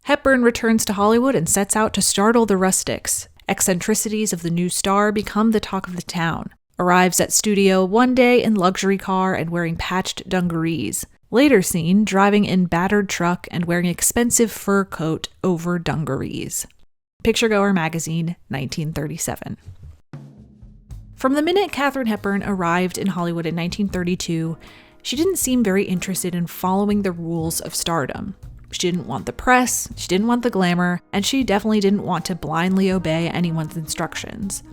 Hepburn returns to Hollywood and sets out to startle the rustics. Eccentricities of the new star become the talk of the town. Arrives at studio one day in luxury car and wearing patched dungarees. Later seen driving in battered truck and wearing expensive fur coat over dungarees. Picturegoer Magazine, 1937. From the minute Katharine Hepburn arrived in Hollywood in 1932, she didn't seem very interested in following the rules of stardom. She didn't want the press, she didn't want the glamour, and she definitely didn't want to blindly obey anyone's instructions.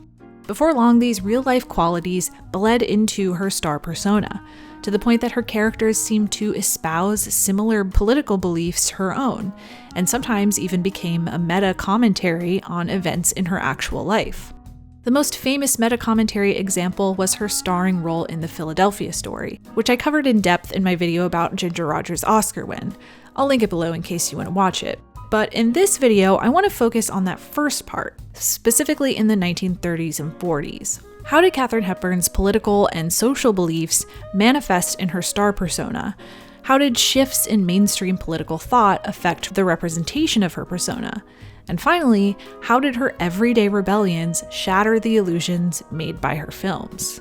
Before long, these real-life qualities bled into her star persona, to the point that her characters seemed to espouse similar political beliefs her own, and sometimes even became a meta-commentary on events in her actual life. The most famous meta-commentary example was her starring role in The Philadelphia Story, which I covered in depth in my video about Ginger Rogers' Oscar win. I'll link it below in case you want to watch it. But in this video, I want to focus on that first part, specifically in the 1930s and 40s. How did Katharine Hepburn's political and social beliefs manifest in her star persona? How did shifts in mainstream political thought affect the representation of her persona? And finally, how did her everyday rebellions shatter the illusions made by her films?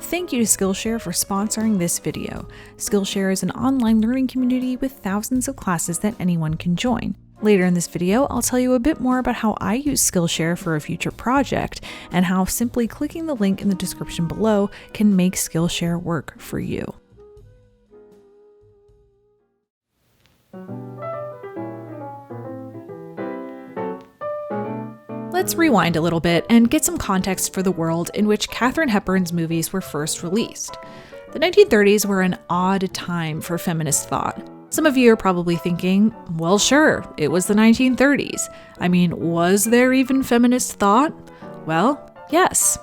Thank you to Skillshare for sponsoring this video. Skillshare is an online learning community with thousands of classes that anyone can join. Later in this video, I'll tell you a bit more about how I use Skillshare for a future project, and how simply clicking the link in the description below can make Skillshare work for you. Let's rewind a little bit and get some context for the world in which Katharine Hepburn's movies were first released. The 1930s were an odd time for feminist thought. Some of you are probably thinking, well, sure, it was the 1930s. I mean, was there even feminist thought? Well, yes.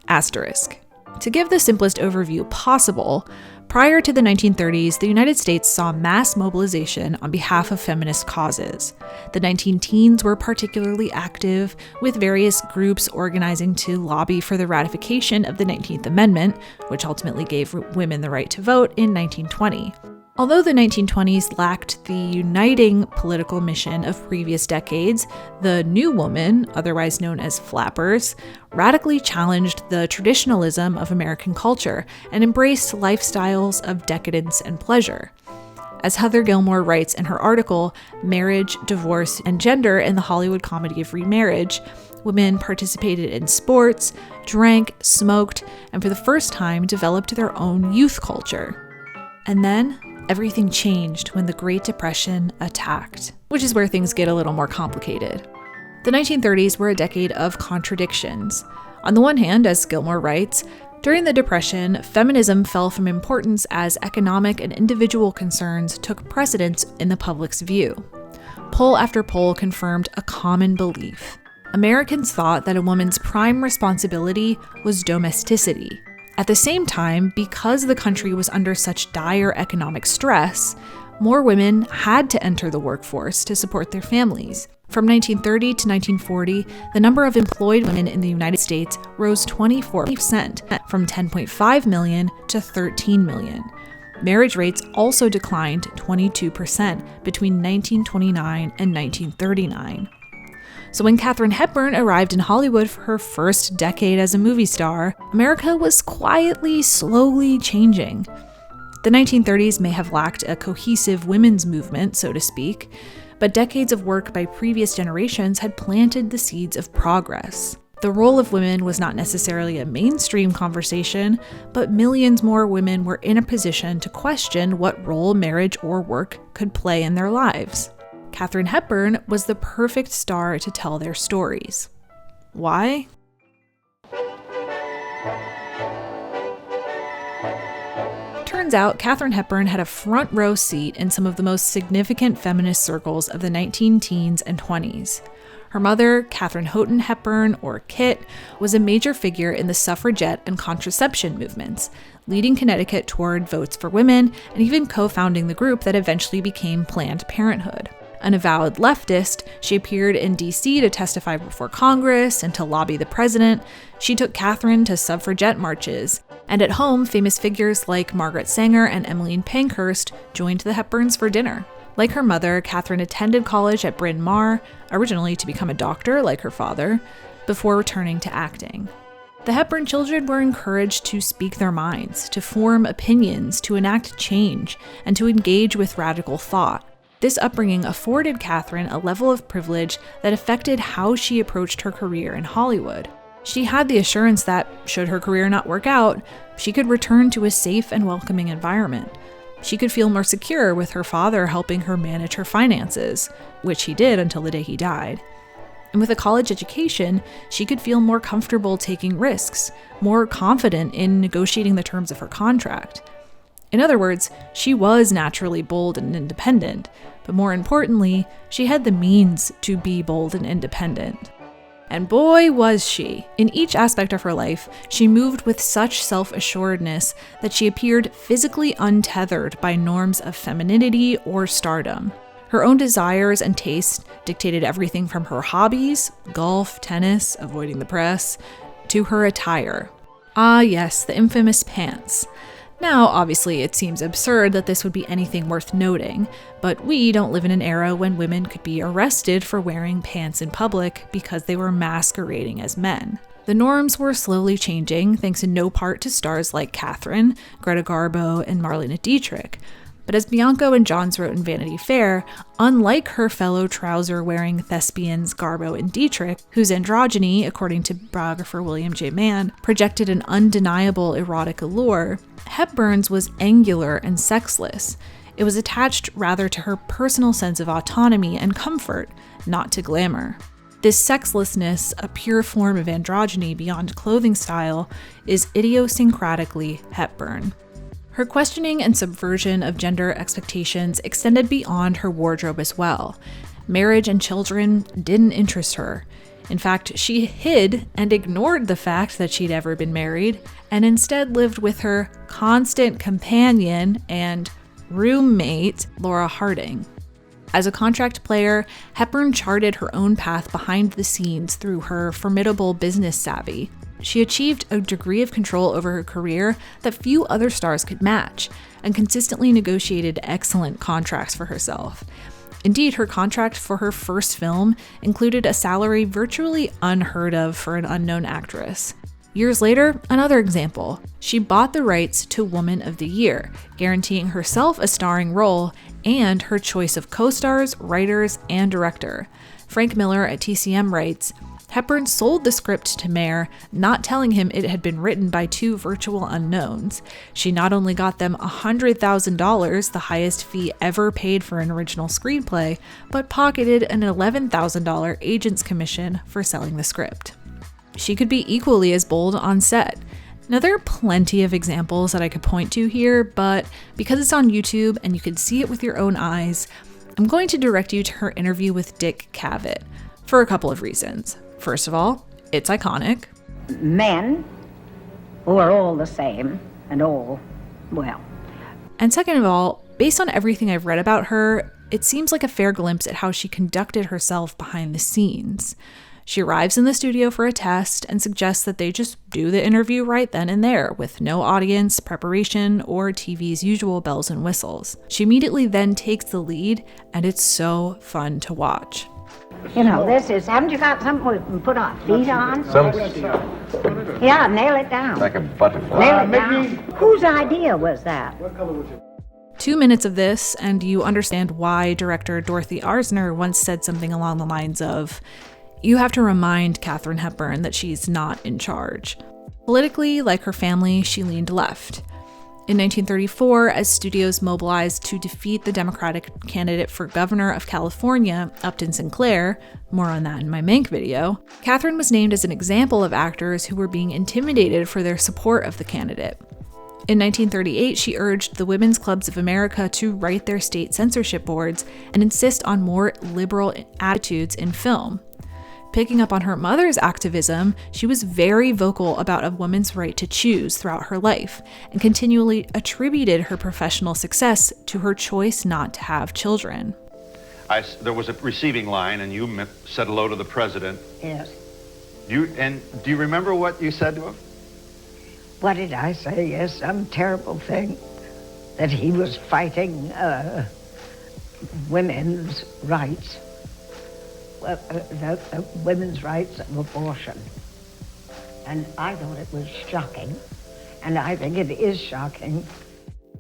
Asterisk. To give the simplest overview possible, prior to the 1930s, the United States saw mass mobilization on behalf of feminist causes. The 19-teens were particularly active, with various groups organizing to lobby for the ratification of the 19th Amendment, which ultimately gave women the right to vote in 1920. Although the 1920s lacked the uniting political mission of previous decades, the New Woman, otherwise known as flappers, radically challenged the traditionalism of American culture and embraced lifestyles of decadence and pleasure. As Heather Gilmore writes in her article, Marriage, Divorce, and Gender in the Hollywood Comedy of Remarriage, women participated in sports, drank, smoked, and for the first time developed their own youth culture. And then, everything changed when the Great Depression attacked, which is where things get a little more complicated. The 1930s were a decade of contradictions. On the one hand, as Gilmore writes, during the Depression, feminism fell from importance as economic and individual concerns took precedence in the public's view. Poll after poll confirmed a common belief. Americans thought that a woman's prime responsibility was domesticity. At the same time, because the country was under such dire economic stress, more women had to enter the workforce to support their families. From 1930 to 1940, the number of employed women in the United States rose 24%, from 10.5 million to 13 million. Marriage rates also declined 22% between 1929 and 1939. So when Katharine Hepburn arrived in Hollywood for her first decade as a movie star, America was quietly, slowly changing. The 1930s may have lacked a cohesive women's movement, so to speak, but decades of work by previous generations had planted the seeds of progress. The role of women was not necessarily a mainstream conversation, but millions more women were in a position to question what role marriage or work could play in their lives. Katharine Hepburn was the perfect star to tell their stories. Why? Turns out, Katharine Hepburn had a front row seat in some of the most significant feminist circles of the 19-teens and 20s. Her mother, Katharine Houghton Hepburn, or Kit, was a major figure in the suffragette and contraception movements, leading Connecticut toward votes for women and even co-founding the group that eventually became Planned Parenthood. An avowed leftist, she appeared in D.C. to testify before Congress and to lobby the president. She took Katharine to suffragette marches. And at home, famous figures like Margaret Sanger and Emmeline Pankhurst joined the Hepburns for dinner. Like her mother, Katharine attended college at Bryn Mawr, originally to become a doctor like her father, before returning to acting. The Hepburn children were encouraged to speak their minds, to form opinions, to enact change, and to engage with radical thought. This upbringing afforded Katharine a level of privilege that affected how she approached her career in Hollywood. She had the assurance that, should her career not work out, she could return to a safe and welcoming environment. She could feel more secure with her father helping her manage her finances, which he did until the day he died. And with a college education, she could feel more comfortable taking risks, more confident in negotiating the terms of her contract. In other words, she was naturally bold and independent, but more importantly, she had the means to be bold and independent. And boy, was she. In each aspect of her life, she moved with such self-assuredness that she appeared physically untethered by norms of femininity or stardom. Her own desires and tastes dictated everything from her hobbies, golf, tennis, avoiding the press, to her attire. Ah yes, the infamous pants. Now, obviously, it seems absurd that this would be anything worth noting, but we don't live in an era when women could be arrested for wearing pants in public because they were masquerading as men. The norms were slowly changing, thanks in no part to stars like Katharine, Greta Garbo, and Marlene Dietrich. But as Bianco and Johns wrote in Vanity Fair, unlike her fellow trouser-wearing thespians Garbo and Dietrich, whose androgyny, according to biographer William J. Mann, projected an undeniable erotic allure, Hepburn's was angular and sexless. It was attached rather to her personal sense of autonomy and comfort, not to glamour. This sexlessness, a pure form of androgyny beyond clothing style, is idiosyncratically Hepburn. Her questioning and subversion of gender expectations extended beyond her wardrobe as well. Marriage and children didn't interest her. In fact, she hid and ignored the fact that she'd ever been married, and instead lived with her constant companion and roommate, Laura Harding. As a contract player, Hepburn charted her own path behind the scenes through her formidable business savvy. She achieved a degree of control over her career that few other stars could match, and consistently negotiated excellent contracts for herself. Indeed, her contract for her first film included a salary virtually unheard of for an unknown actress. Years later, another example. She bought the rights to Woman of the Year, guaranteeing herself a starring role and her choice of co-stars, writers, and director. Frank Miller at TCM writes, Hepburn sold the script to Mayer, not telling him it had been written by two virtual unknowns. She not only got them $100,000, the highest fee ever paid for an original screenplay, but pocketed an $11,000 agent's commission for selling the script. She could be equally as bold on set. Now, there are plenty of examples that I could point to here, but because it's on YouTube and you can see it with your own eyes, I'm going to direct you to her interview with Dick Cavett for a couple of reasons. First of all, it's iconic. Men who are all the same and all, well. And second of all, based on everything I've read about her, it seems like a fair glimpse at how she conducted herself behind the scenes. She arrives in the studio for a test and suggests that they just do the interview right then and there, with no audience, preparation, or TV's usual bells and whistles. She immediately then takes the lead, and it's so fun to watch. You know, this is, haven't you got something we can put our feet on? Yeah, nail it down. Like a butterfly. Nail it down. Whose idea was that? 2 minutes of this, and you understand why director Dorothy Arzner once said something along the lines of, "You have to remind Katharine Hepburn that she's not in charge." Politically, like her family, she leaned left. In 1934, as studios mobilized to defeat the Democratic candidate for governor of California, Upton Sinclair, more on that in my Mank video, Katharine was named as an example of actors who were being intimidated for their support of the candidate. In 1938, she urged the Women's Clubs of America to write their state censorship boards and insist on more liberal attitudes in film. Picking up on her mother's activism, she was very vocal about a woman's right to choose throughout her life, and continually attributed her professional success to her choice not to have children. There was a receiving line, and you said hello to the president. Yes. Do you remember what you said to him? What did I say? Yes, some terrible thing that he was fighting women's rights, the women's rights of abortion. And I thought it was shocking, and I think it is shocking.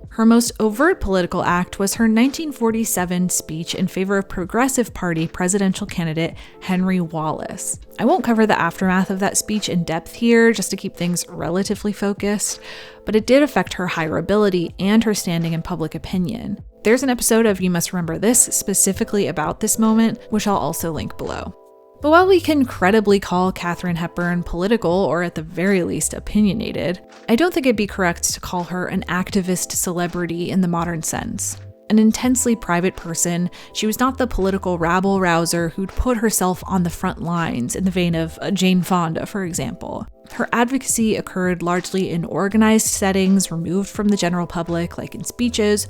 Her most overt political act was her 1947 speech in favor of Progressive Party presidential candidate Henry Wallace. I won't cover the aftermath of that speech in depth here, just to keep things relatively focused, but it did affect her hireability and her standing in public opinion. There's an episode of You Must Remember This specifically about this moment, which I'll also link below. But while we can credibly call Katharine Hepburn political, or at the very least opinionated, I don't think it'd be correct to call her an activist celebrity in the modern sense. An intensely private person, she was not the political rabble-rouser who'd put herself on the front lines in the vein of Jane Fonda, for example. Her advocacy occurred largely in organized settings removed from the general public, like in speeches,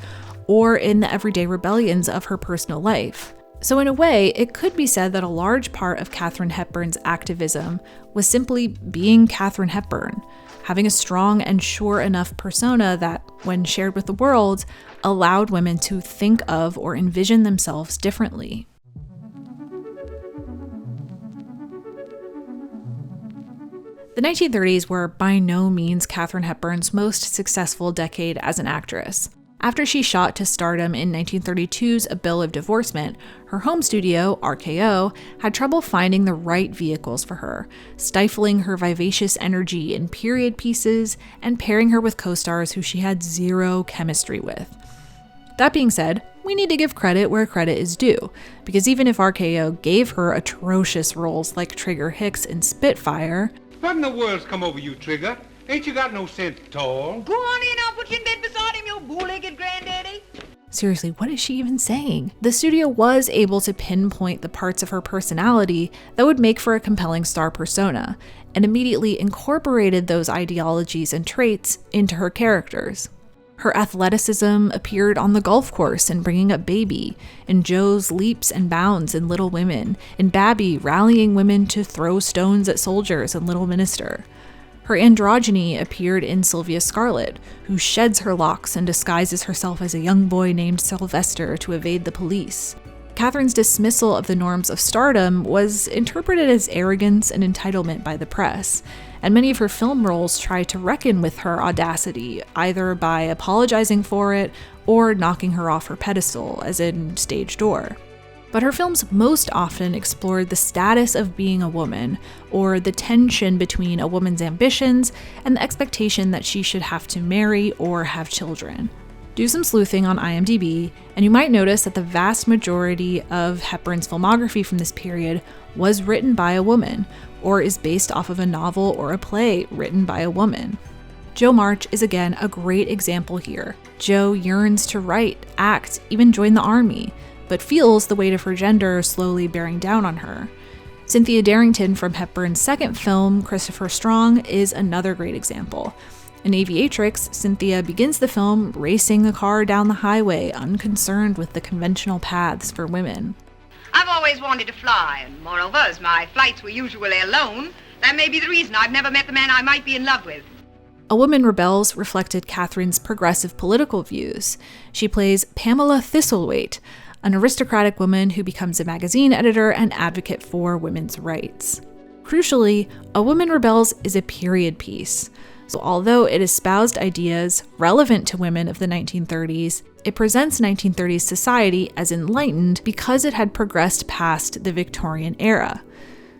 or in the everyday rebellions of her personal life. So in a way, it could be said that a large part of Katharine Hepburn's activism was simply being Katharine Hepburn, having a strong and sure enough persona that, when shared with the world, allowed women to think of or envision themselves differently. The 1930s were by no means Katharine Hepburn's most successful decade as an actress. After she shot to stardom in 1932's A Bill of Divorcement, her home studio, RKO, had trouble finding the right vehicles for her, stifling her vivacious energy in period pieces and pairing her with co-stars who she had zero chemistry with. That being said, we need to give credit where credit is due, because even if RKO gave her atrocious roles like Trigger Hicks in Spitfire, what in the world's come over you, Trigger? Ain't you got no sense at all? Go on in, I'll put you in bed beside him, you bow-legged granddaddy. Seriously, what is she even saying? The studio was able to pinpoint the parts of her personality that would make for a compelling star persona, and immediately incorporated those ideologies and traits into her characters. Her athleticism appeared on the golf course in Bringing Up Baby, in Joe's leaps and bounds in Little Women, in Babby rallying women to throw stones at soldiers in Little Minister. Her androgyny appeared in Sylvia Scarlett, who sheds her locks and disguises herself as a young boy named Sylvester to evade the police. Katharine's dismissal of the norms of stardom was interpreted as arrogance and entitlement by the press, and many of her film roles try to reckon with her audacity, either by apologizing for it or knocking her off her pedestal, as in Stage Door. But her films most often explored the status of being a woman, or the tension between a woman's ambitions and the expectation that she should have to marry or have children. Do some sleuthing on IMDb, and you might notice that the vast majority of Hepburn's filmography from this period was written by a woman, or is based off of a novel or a play written by a woman. Jo March is again a great example here. Jo yearns to write, act, even join the army, but feels the weight of her gender slowly bearing down on her. Cynthia Darrington from Hepburn's second film, Christopher Strong, is another great example. In Aviatrix, Cynthia begins the film racing the car down the highway, unconcerned with the conventional paths for women. I've always wanted to fly, and moreover, as my flights were usually alone, that may be the reason I've never met the man I might be in love with. A Woman Rebels reflected Katharine's progressive political views. She plays Pamela Thistlethwaite, an aristocratic woman who becomes a magazine editor and advocate for women's rights. Crucially, A Woman Rebels is a period piece. So although it espoused ideas relevant to women of the 1930s, it presents 1930s society as enlightened because it had progressed past the Victorian era.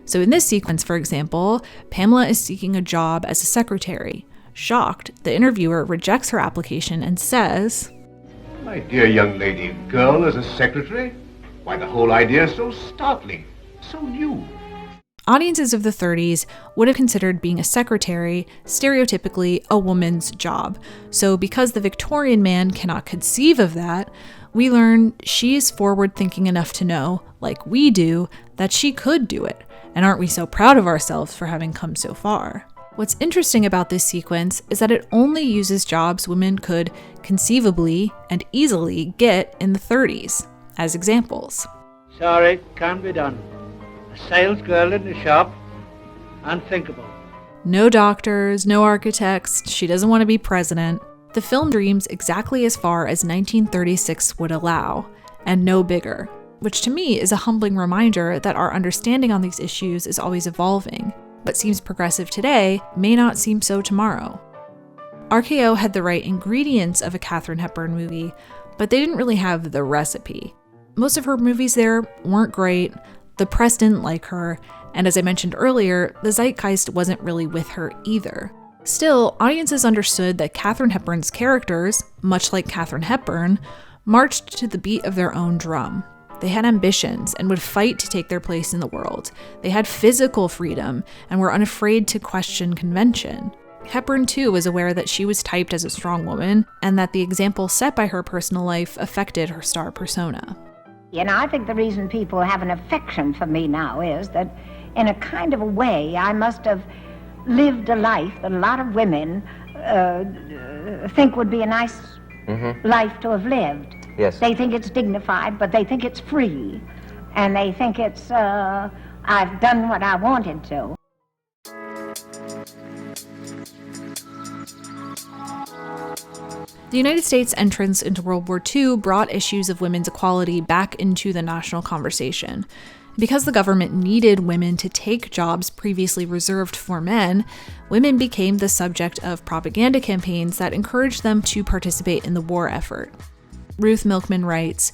So in this sequence, for example, Pamela is seeking a job as a secretary. Shocked, the interviewer rejects her application and says, My dear young lady, a girl as a secretary? Why, the whole idea is so startling, so new. Audiences of the 30s would have considered being a secretary stereotypically a woman's job. So because the Victorian man cannot conceive of that, we learn she is forward-thinking enough to know, like we do, that she could do it. And aren't we so proud of ourselves for having come so far? What's interesting about this sequence is that it only uses jobs women could conceivably and easily get in the 30s as examples. Sorry, can't be done. A sales girl in the shop, unthinkable. No doctors, no architects, she doesn't want to be president. The film dreams exactly as far as 1936 would allow, and no bigger, which to me is a humbling reminder that our understanding on these issues is always evolving. What seems progressive today may not seem so tomorrow. RKO had the right ingredients of a Katharine Hepburn movie, but they didn't really have the recipe. Most of her movies there weren't great, the press didn't like her, and as I mentioned earlier, the zeitgeist wasn't really with her either. Still, audiences understood that Katharine Hepburn's characters, much like Katharine Hepburn, marched to the beat of their own drum. They had ambitions and would fight to take their place in the world. They had physical freedom and were unafraid to question convention. Hepburn, too, was aware that she was typed as a strong woman and that the example set by her personal life affected her star persona. And I think the reason people have an affection for me now is that, in a kind of a way, I must have lived a life that a lot of women think would be a nice life to have lived. Yes. They think it's dignified, but they think it's free. And they think it's, I've done what I wanted to. The United States' entrance into World War II brought issues of women's equality back into the national conversation. Because the government needed women to take jobs previously reserved for men, women became the subject of propaganda campaigns that encouraged them to participate in the war effort. Ruth Milkman writes,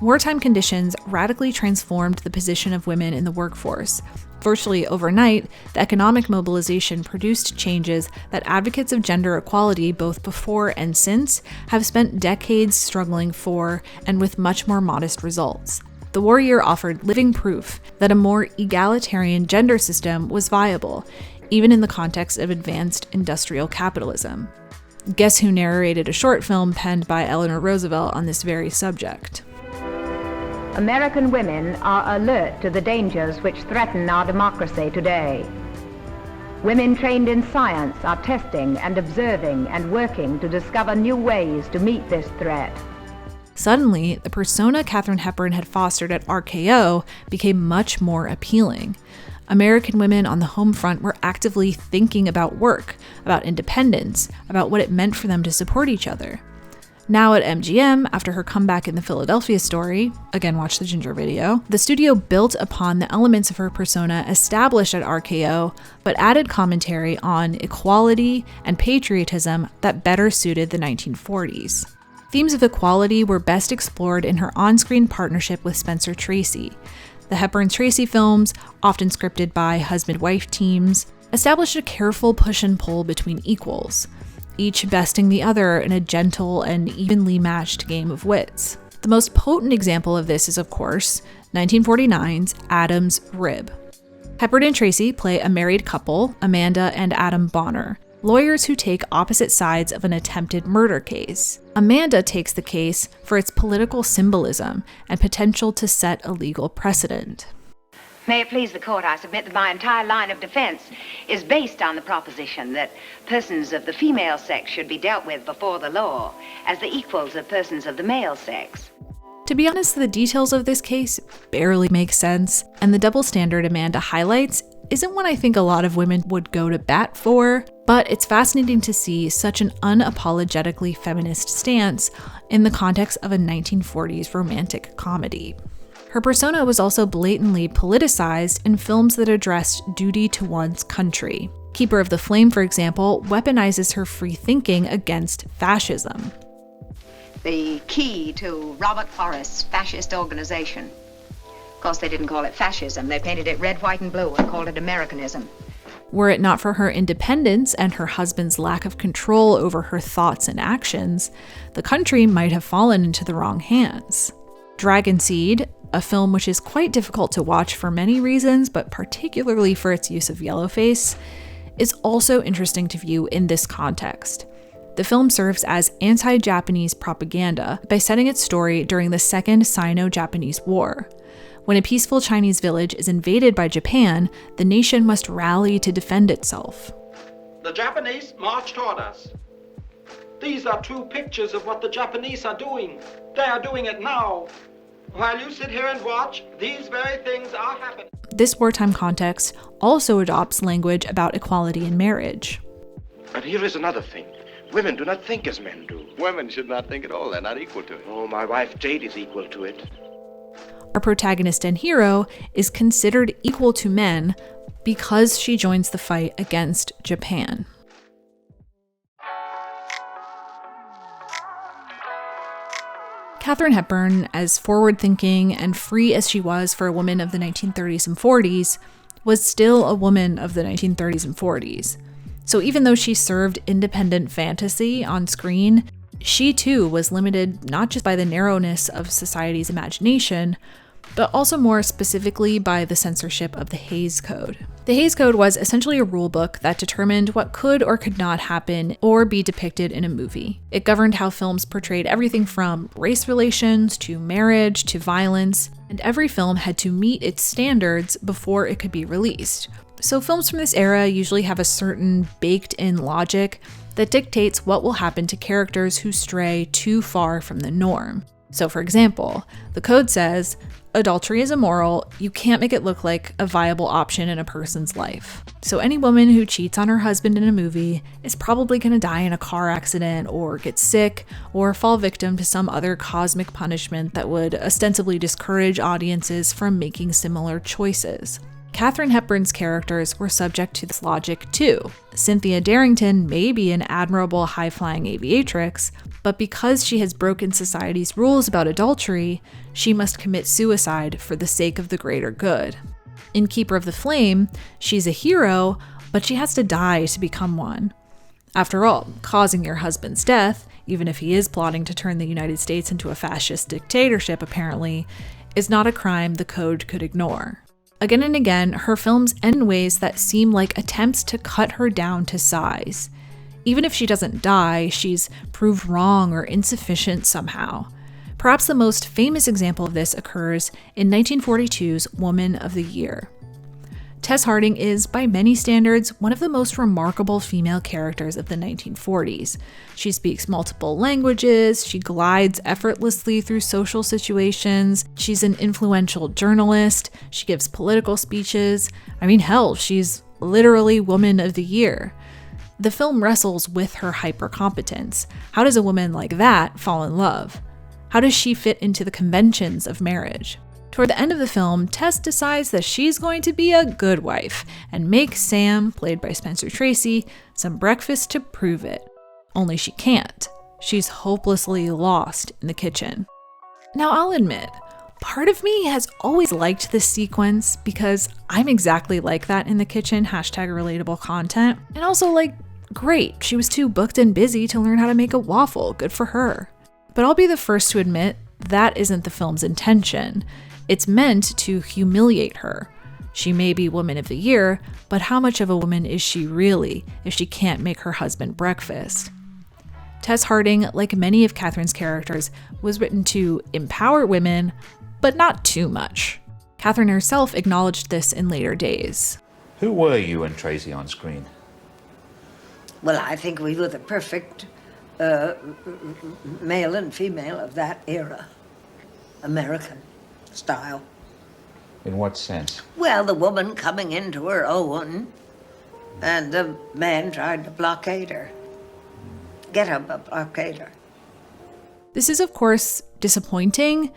"Wartime conditions radically transformed the position of women in the workforce. Virtually overnight, the economic mobilization produced changes that advocates of gender equality both before and since have spent decades struggling for, and with much more modest results. The war year offered living proof that a more egalitarian gender system was viable, even in the context of advanced industrial capitalism." Guess who narrated a short film penned by Eleanor Roosevelt on this very subject? American women are alert to the dangers which threaten our democracy today. Women trained in science are testing and observing and working to discover new ways to meet this threat. Suddenly, the persona Katharine Hepburn had fostered at RKO became much more appealing. American women on the home front were actively thinking about work, about independence, about what it meant for them to support each other. Now at MGM, after her comeback in the Philadelphia Story, again watch the Ginger video, the studio built upon the elements of her persona established at RKO, but added commentary on equality and patriotism that better suited the 1940s. Themes of equality were best explored in her on-screen partnership with Spencer Tracy. The Hepburn-Tracy films, often scripted by husband-wife teams, established a careful push and pull between equals, each besting the other in a gentle and evenly matched game of wits. The most potent example of this is, of course, 1949's Adam's Rib. Hepburn and Tracy play a married couple, Amanda and Adam Bonner, lawyers who take opposite sides of an attempted murder case. Amanda takes the case for its political symbolism and potential to set a legal precedent. May it please the court, I submit that my entire line of defense is based on the proposition that persons of the female sex should be dealt with before the law as the equals of persons of the male sex. To be honest, the details of this case barely make sense, and the double standard Amanda highlights isn't one I think a lot of women would go to bat for, but it's fascinating to see such an unapologetically feminist stance in the context of a 1940s romantic comedy. Her persona was also blatantly politicized in films that addressed duty to one's country. Keeper of the Flame, for example, weaponizes her free thinking against fascism. The key to Robert Forrest's fascist organization. Of course, they didn't call it fascism. They painted it red, white, and blue and called it Americanism. Were it not for her independence and her husband's lack of control over her thoughts and actions, the country might have fallen into the wrong hands. Dragon Seed, a film which is quite difficult to watch for many reasons, but particularly for its use of yellowface, is also interesting to view in this context. The film serves as anti-Japanese propaganda by setting its story during the Second Sino-Japanese War. When a peaceful Chinese village is invaded by Japan, the nation must rally to defend itself. The Japanese march toward us. These are true pictures of what the Japanese are doing. They are doing it now. While you sit here and watch, these very things are happening. This wartime context also adopts language about equality in marriage. And here is another thing. Women do not think as men do. Women should not think at all. They're not equal to it. Oh, my wife Jade is equal to it. Our protagonist and hero is considered equal to men because she joins the fight against Japan. Katharine Hepburn, as forward-thinking and free as she was for a woman of the 1930s and 40s, was still a woman of the 1930s and 40s. So even though she served independent fantasy on screen, she too was limited not just by the narrowness of society's imagination, but also more specifically by the censorship of the Hays Code. The Hays Code was essentially a rule book that determined what could or could not happen or be depicted in a movie. It governed how films portrayed everything from race relations to marriage to violence, and every film had to meet its standards before it could be released. So films from this era usually have a certain baked-in logic that dictates what will happen to characters who stray too far from the norm. So for example, the code says, adultery is immoral, you can't make it look like a viable option in a person's life. So any woman who cheats on her husband in a movie is probably going to die in a car accident or get sick or fall victim to some other cosmic punishment that would ostensibly discourage audiences from making similar choices. Katharine Hepburn's characters were subject to this logic too. Cynthia Darrington may be an admirable high-flying aviatrix, but because she has broken society's rules about adultery, she must commit suicide for the sake of the greater good. In Keeper of the Flame, she's a hero, but she has to die to become one. After all, causing your husband's death, even if he is plotting to turn the United States into a fascist dictatorship apparently, is not a crime the code could ignore. Again and again, her films end in ways that seem like attempts to cut her down to size. Even if she doesn't die, she's proved wrong or insufficient somehow. Perhaps the most famous example of this occurs in 1942's Woman of the Year. Tess Harding is, by many standards, one of the most remarkable female characters of the 1940s. She speaks multiple languages, she glides effortlessly through social situations, she's an influential journalist, she gives political speeches. I mean, hell, she's literally Woman of the Year. The film wrestles with her hypercompetence. How does a woman like that fall in love? How does she fit into the conventions of marriage? Toward the end of the film, Tess decides that she's going to be a good wife and make Sam, played by Spencer Tracy, some breakfast to prove it. Only she can't. She's hopelessly lost in the kitchen. Now, I'll admit, part of me has always liked this sequence because I'm exactly like that in the kitchen, #relatable content. And also, great, she was too booked and busy to learn how to make a waffle. Good for her. But I'll be the first to admit that isn't the film's intention. It's meant to humiliate her. She may be Woman of the Year, but how much of a woman is she really if she can't make her husband breakfast? Tess Harding, like many of Katharine's characters, was written to empower women, but not too much. Katharine herself acknowledged this in later days. Who were you and Tracy on screen? Well, I think we were the perfect male and female of that era. American style. In what sense? Well, the woman coming into her own, and the man trying to blockade her. Get him a blockader. This is, of course, disappointing,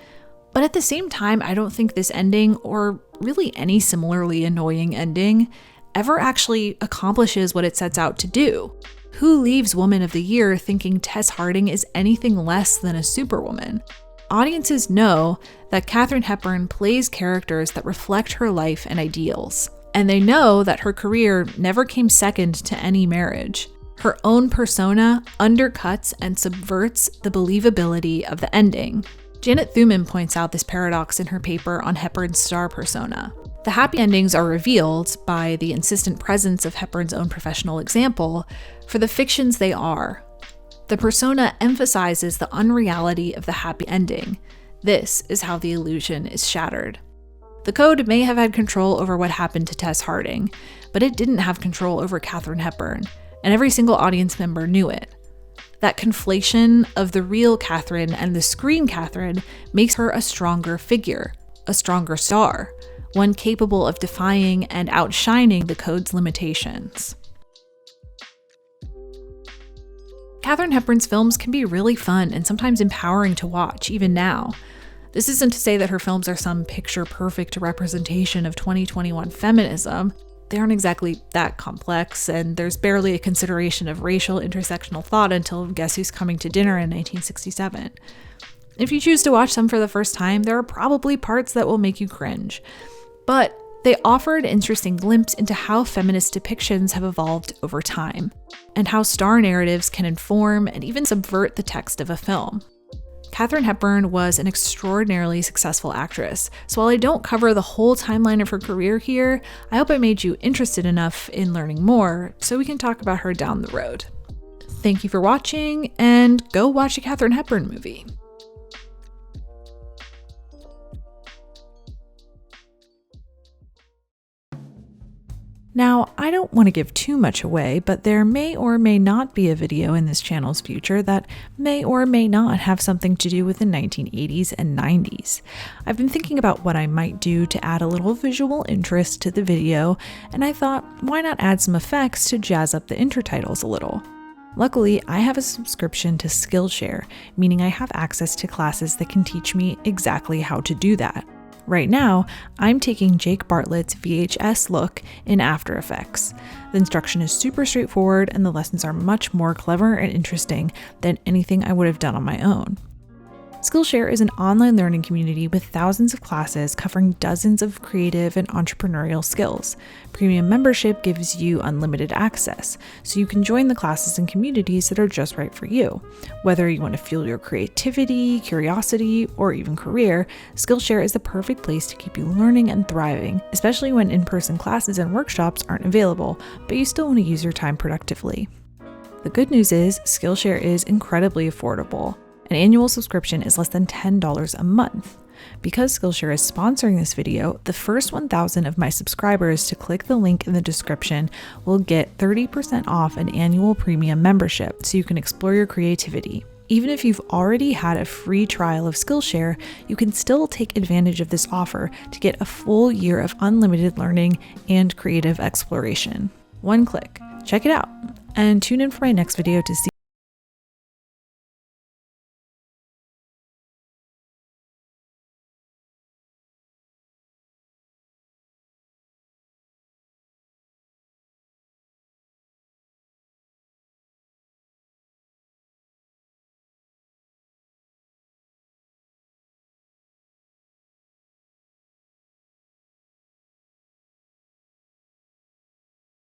but at the same time, I don't think this ending, or really any similarly annoying ending, ever actually accomplishes what it sets out to do. Who leaves Woman of the Year thinking Tess Harding is anything less than a superwoman? Audiences know that Katharine Hepburn plays characters that reflect her life and ideals, and they know that her career never came second to any marriage. Her own persona undercuts and subverts the believability of the ending. Janet Thuman points out this paradox in her paper on Hepburn's star persona. The happy endings are revealed by the insistent presence of Hepburn's own professional example for the fictions they are. The persona emphasizes the unreality of the happy ending. This is how the illusion is shattered. The code may have had control over what happened to Tess Harding, but it didn't have control over Katharine Hepburn, and every single audience member knew it. That conflation of the real Katharine and the screen Katharine makes her a stronger figure, a stronger star, one capable of defying and outshining the code's limitations. Katharine Hepburn's films can be really fun and sometimes empowering to watch, even now. This isn't to say that her films are some picture-perfect representation of 2021 feminism. They aren't exactly that complex, and there's barely a consideration of racial intersectional thought until Guess Who's Coming to Dinner in 1967. If you choose to watch them for the first time, there are probably parts that will make you cringe. But they offer an interesting glimpse into how feminist depictions have evolved over time, and how star narratives can inform and even subvert the text of a film. Katharine Hepburn was an extraordinarily successful actress, so while I don't cover the whole timeline of her career here, I hope I made you interested enough in learning more so we can talk about her down the road. Thank you for watching, and go watch a Katharine Hepburn movie. Now, I don't want to give too much away, but there may or may not be a video in this channel's future that may or may not have something to do with the 1980s and 90s. I've been thinking about what I might do to add a little visual interest to the video, and I thought, why not add some effects to jazz up the intertitles a little? Luckily, I have a subscription to Skillshare, meaning I have access to classes that can teach me exactly how to do that. Right now, I'm taking Jake Bartlett's VHS look in After Effects. The instruction is super straightforward and the lessons are much more clever and interesting than anything I would have done on my own. Skillshare is an online learning community with thousands of classes covering dozens of creative and entrepreneurial skills. Premium membership gives you unlimited access, so you can join the classes and communities that are just right for you. Whether you want to fuel your creativity, curiosity, or even career, Skillshare is the perfect place to keep you learning and thriving, especially when in-person classes and workshops aren't available, but you still want to use your time productively. The good news is Skillshare is incredibly affordable. An annual subscription is less than $10 a month. Because Skillshare is sponsoring this video, the first 1,000 of my subscribers to click the link in the description will get 30% off an annual premium membership so you can explore your creativity. Even if you've already had a free trial of Skillshare, you can still take advantage of this offer to get a full year of unlimited learning and creative exploration. One click. Check it out, and tune in for my next video to see